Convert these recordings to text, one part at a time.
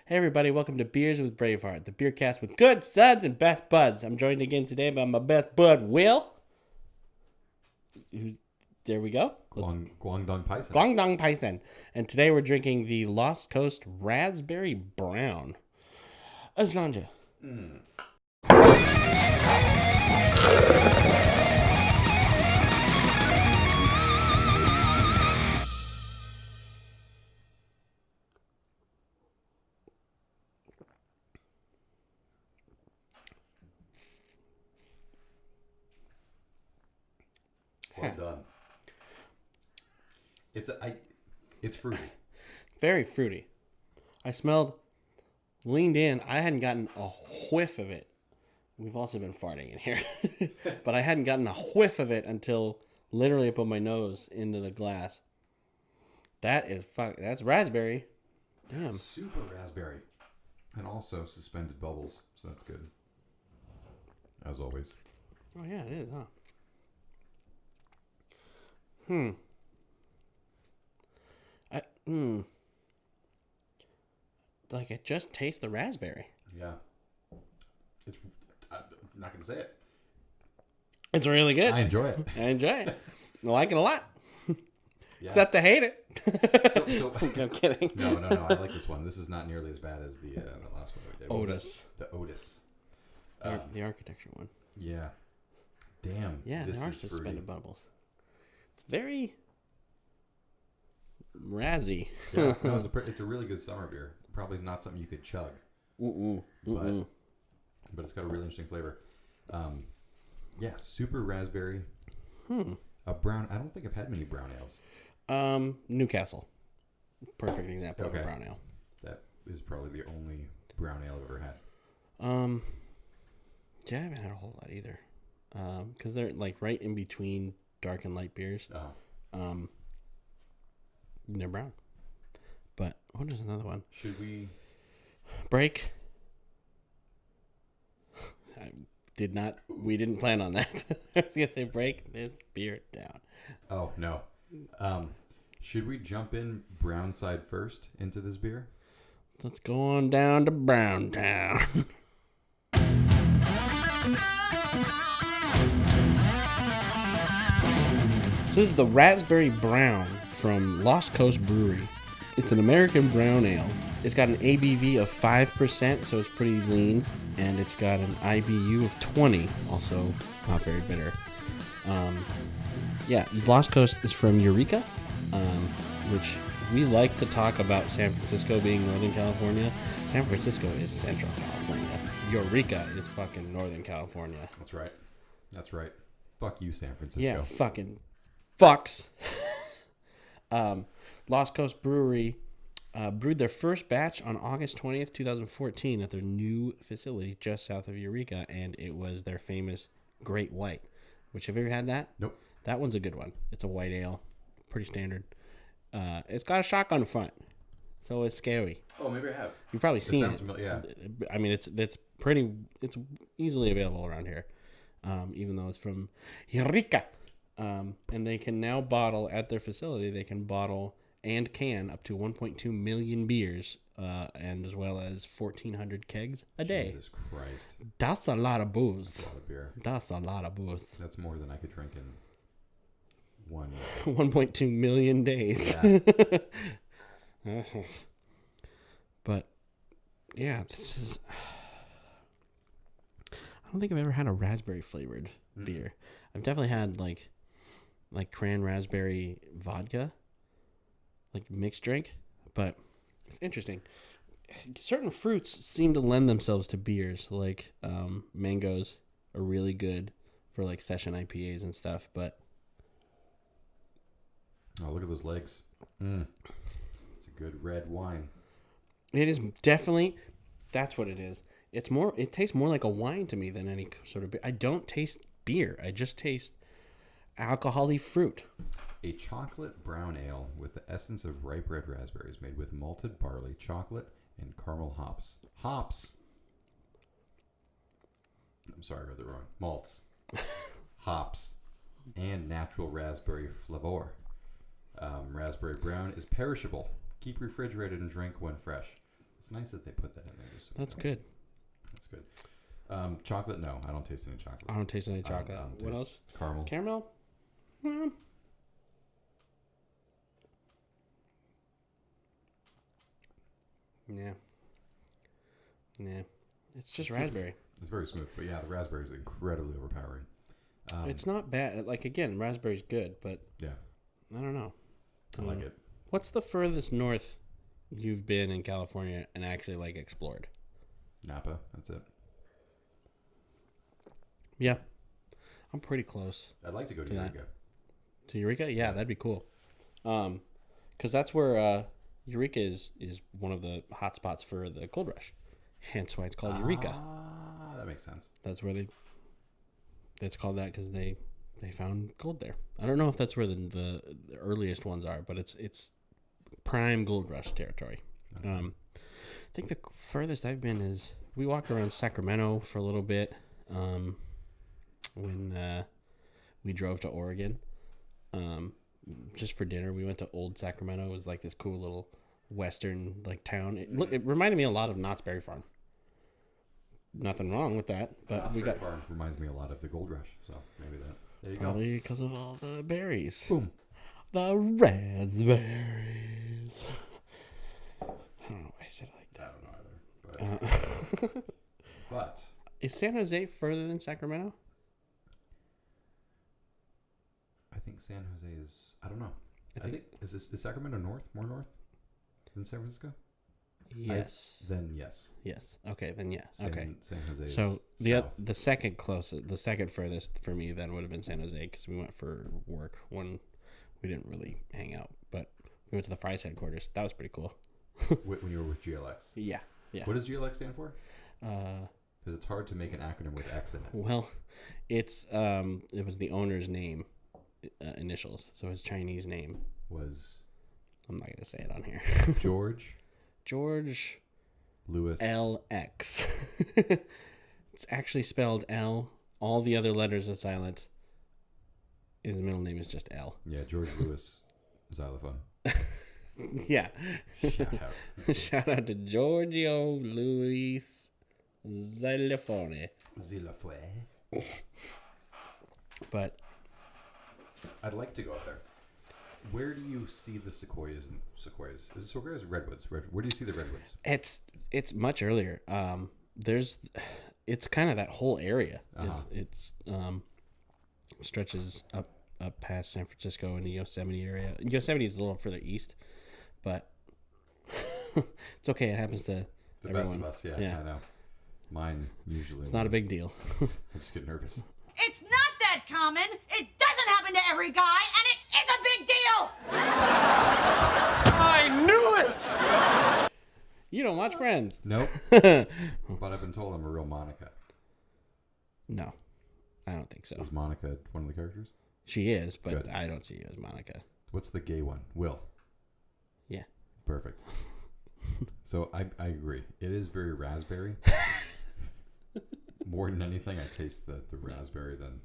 Hey everybody, welcome to Beers with Braveheart, the beer cast with good suds and best buds. I'm joined again today by my best bud, Will. There we go. Guangdong Paisan. Guangdong Paisan. And today we're drinking the Lost Coast Raspberry Brown. Aslanja. Well done. It's fruity. Very fruity. I leaned in. I hadn't gotten a whiff of it. We've also been farting in here. But I hadn't gotten a whiff of it until literally I put my nose into the glass. That's raspberry. Damn. That's super raspberry. And also suspended bubbles, so that's good. As always. Oh yeah, it is, huh? Like it just tastes the raspberry. Yeah. I'm not going to say it. It's really good. I enjoy it. I enjoy it. I like it a lot. Yeah. Except I hate it. So, I'm kidding. No. I like this one. This is not nearly as bad as the last one we did. Otis. The Otis. The architecture one. Yeah. Damn. Yeah, this there are is suspended bubbles. It's very razzy. Yeah, no, it's a really good summer beer. Probably not something you could chug. But it's got a really interesting flavor. Yeah, super raspberry. A brown. I don't think I've had many brown ales. Newcastle. Perfect example of a brown ale. That is probably the only brown ale I've ever had. Yeah, I haven't had a whole lot either. Because they're like right in between dark and light beers. They're brown. But what is another one? Should we break? We didn't plan on that. I was gonna say break this beer down. Oh no. Should we jump in brown side first into this beer? Let's go on down to Brown Town. So this is the Raspberry Brown from Lost Coast Brewery. It's an American brown ale. It's got an ABV of 5%, so it's pretty lean, and it's got an IBU of 20, also not very bitter. Lost Coast is from Eureka, which we like to talk about San Francisco being Northern California. San Francisco is Central California. Eureka is fucking Northern California. That's right. Fuck you, San Francisco. Yeah, fucking fucks. Lost Coast Brewery brewed their first batch on August 20th, 2014 at their new facility just south of Eureka, and it was their famous Great White, which, have you ever had that? Nope. That one's a good one. It's a white ale. Pretty standard. It's got a shotgun front, so it's scary. Oh, maybe I have. You've probably seen it. Familiar, yeah. I mean, it's easily available around here, even though it's from Eureka. And they can now bottle at their facility. They can bottle and can up to 1.2 million beers, and as well as 1,400 kegs a day. Jesus Christ. That's a lot of booze. That's a lot of beer. That's a lot of booze. That's more than I could drink in one. 1.2 million days. Yeah. But, yeah, this is... I don't think I've ever had a raspberry flavored beer. I've definitely had, like cran raspberry vodka, like mixed drink, but it's interesting. Certain fruits seem to lend themselves to beers, like mangoes are really good for like session IPAs and stuff, but oh, look at those legs. It's a good red wine. it is definitely, that's what it is. It tastes more like a wine to me than any sort of beer. I don't taste beer. I just taste alcoholic fruit. A chocolate brown ale with the essence of ripe red raspberries made with malted barley, chocolate, and caramel hops. Hops. I'm sorry, I read that wrong. Malts. Hops. And natural raspberry flavor. Raspberry brown is perishable. Keep refrigerated and drink when fresh. It's nice that they put that in there. Just so That's good. That's good. Chocolate? No, I don't taste any chocolate. I don't taste any chocolate. What else? Caramel. Caramel? Yeah. Yeah. It's just raspberry. It's very smooth, but yeah, the raspberry is incredibly overpowering. It's not bad. Like, again, raspberry's good, but yeah, I don't know. I like it. What's the furthest north you've been in California and actually, like, explored? Napa. That's it. Yeah. I'm pretty close. I'd like to go to Eureka. To Eureka? Yeah, that'd be cool. Because that's where Eureka is one of the hot spots for the gold rush. Hence why it's called Eureka. Ah, that makes sense. That's where it's called that because they found gold there. I don't know if that's where the earliest ones are, but it's prime gold rush territory. Okay. I think the furthest I've been is we walked around Sacramento for a little bit when we drove to Oregon just for dinner. We went to Old Sacramento. It was like this cool little western like town. It reminded me a lot of Knott's Berry Farm. Nothing wrong with that, but Knott's Berry Farm reminds me a lot of the Gold Rush, so maybe that. There you probably because of all the berries. Boom. The raspberries. I don't know why I said it like that. I don't know either. But is San Jose further than Sacramento? I think San Jose is. I don't know. I think is Sacramento more north than San Francisco? Yes. Then yes. Yes. Okay. Then yeah. Okay. San Jose. So is the second closest, the second furthest for me then would have been San Jose because we went for work when we didn't really hang out, but we went to the Fry's headquarters. That was pretty cool. When you were with GLX. Yeah. Yeah. What does GLX stand for? Because it's hard to make an acronym with X in it. Well, it was the owner's name, initials. So his Chinese name was. I'm not gonna say it on here. George Lewis LX. It's actually spelled L. All the other letters are silent. His middle name is just L. Yeah, George Lewis Xylophone. Yeah. Shout out. Shout out to Giorgio Luis Xylophone. Xylophone. But I'd like to go up there. Where do you see the sequoias? Is it sequoias or redwoods? Where do you see the redwoods? It's much earlier. It's kind of that whole area. Uh-huh. It's stretches up past San Francisco in the Yosemite area. Yosemite is a little further east, but it's okay. It happens to the everyone. best of us. Yeah, I know. Mine usually. It's not a big deal. I just get nervous. It's not that common. It doesn't happen to every guy, and it is a big deal. I knew it. You don't watch Friends. Nope. But I've been told I'm a real Monica. No, I don't think so. Is Monica one of the characters? She is, but Good. I don't see you as Monica. What's the gay one? Will. Yeah. Perfect. So I agree. It is very raspberry. More than anything, I taste the raspberry than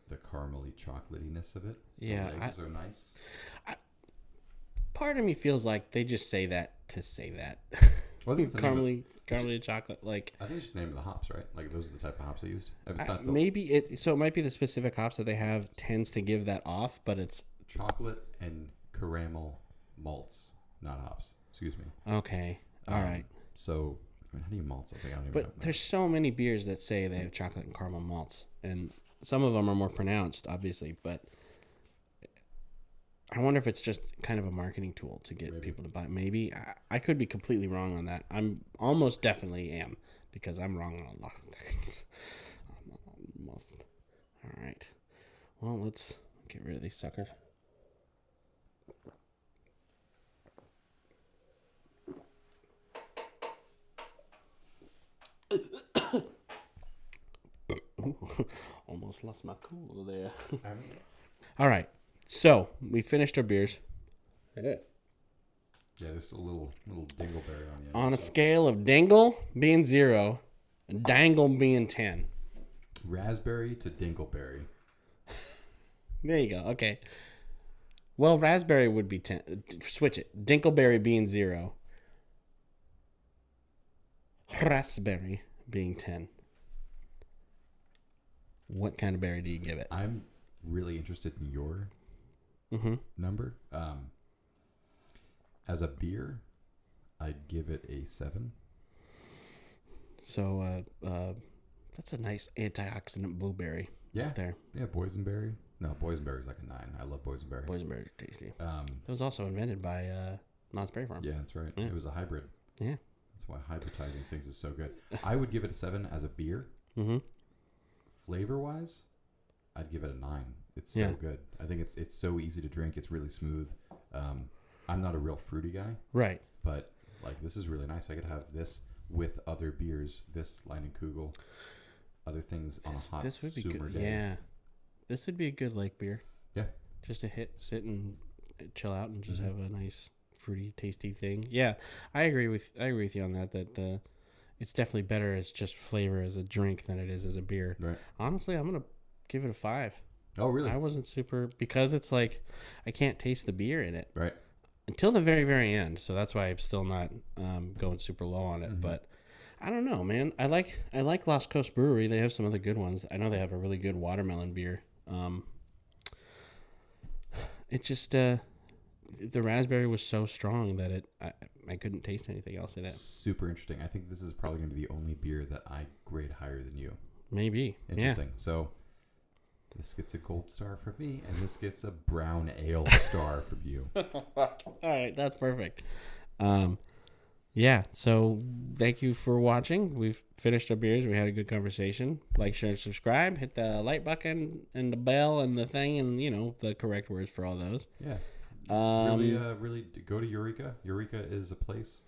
the caramely chocolatiness of it. Yeah, the legs are nice. Part of me feels like they just say that to say that. Well, I think it's caramely chocolate. Like I think it's just the name of the hops, right? Like those are the type of hops they used. It's not so it might be the specific hops that they have tends to give that off, but it's chocolate and caramel malts, not hops. Excuse me. Okay. All right. So how do you malt something? I don't even know. But there's so many beers that say they have chocolate and caramel malts, and some of them are more pronounced, obviously. But I wonder if it's just kind of a marketing tool to get people to buy. Maybe I could be completely wrong on that. I'm almost definitely am because I'm wrong on a lot of things. Almost. All right. Well, let's get rid of these suckers. Almost lost my cool there. All right, so we finished our beers. Yeah, just a little dingleberry on the end. On a scale of dingle being 0 and dangle being 10. Raspberry to dingleberry. There you go. Okay. Well, raspberry would be 10. Switch it. Dingleberry being 0. raspberry being 10. What kind of berry do you give it? I'm really interested in your number. As a beer, I'd give it a 7. So that's a nice antioxidant blueberry. Yeah. There. Yeah, boysenberry. No, boysenberry's like a 9. I love boysenberry. Boysenberry tasty. It It was also invented by Knott's Berry Farm. Yeah, that's right. Yeah. It was a hybrid. Yeah. That's why hybridizing things is so good. I would give it a 7 as a beer. Mm-hmm. Flavor-wise, I'd give it a 9. It's so good. I think it's so easy to drink. It's really smooth. I'm not a real fruity guy. Right. But like this is really nice. I could have this with other beers, this Leinenkugel, other things on a hot This would be summer good. day. Yeah. This would be a good lake beer. Yeah. Just to sit and chill out and just have a nice fruity, tasty thing. Yeah. I agree with you on that it's definitely better as just flavor as a drink than it is as a beer. Right. Honestly, I'm going to give it a 5. Oh, really? I wasn't super because it's like I can't taste the beer in it. Right. Until the very, very end. So that's why I'm still not going super low on it. But I don't know, man. I like Lost Coast Brewery. They have some other good ones. I know they have a really good watermelon beer. It just the raspberry was so strong that I couldn't taste anything else in it. Super interesting. I think this is probably going to be the only beer that I grade higher than you. Maybe. Interesting. Yeah. So this gets a gold star from me, and this gets a brown ale star from you. All right, that's perfect. Yeah, so thank you for watching. We've finished our beers. We had a good conversation. Like, share, and subscribe. Hit the like button and the bell and the thing and, the correct words for all those. Yeah. Really go to Eureka. Eureka is a place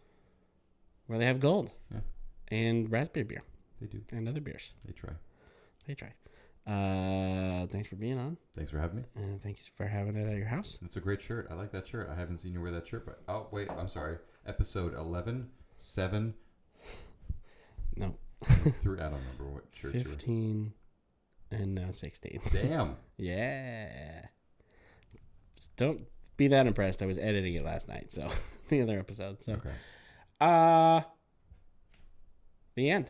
where they have gold. Yeah. And raspberry beer. They do. And other beers. They try. Thanks for being on. Thanks for having me. And thank you for having it at your house. It's a great shirt. I like that shirt. I haven't seen you wear that shirt, but oh wait, I'm sorry. Episode 11, 7. No. 3. I don't remember what shirt 15 and now 16. Damn. Yeah. Just don't be that impressed. I was editing it last night, so the other episode. So okay. the end.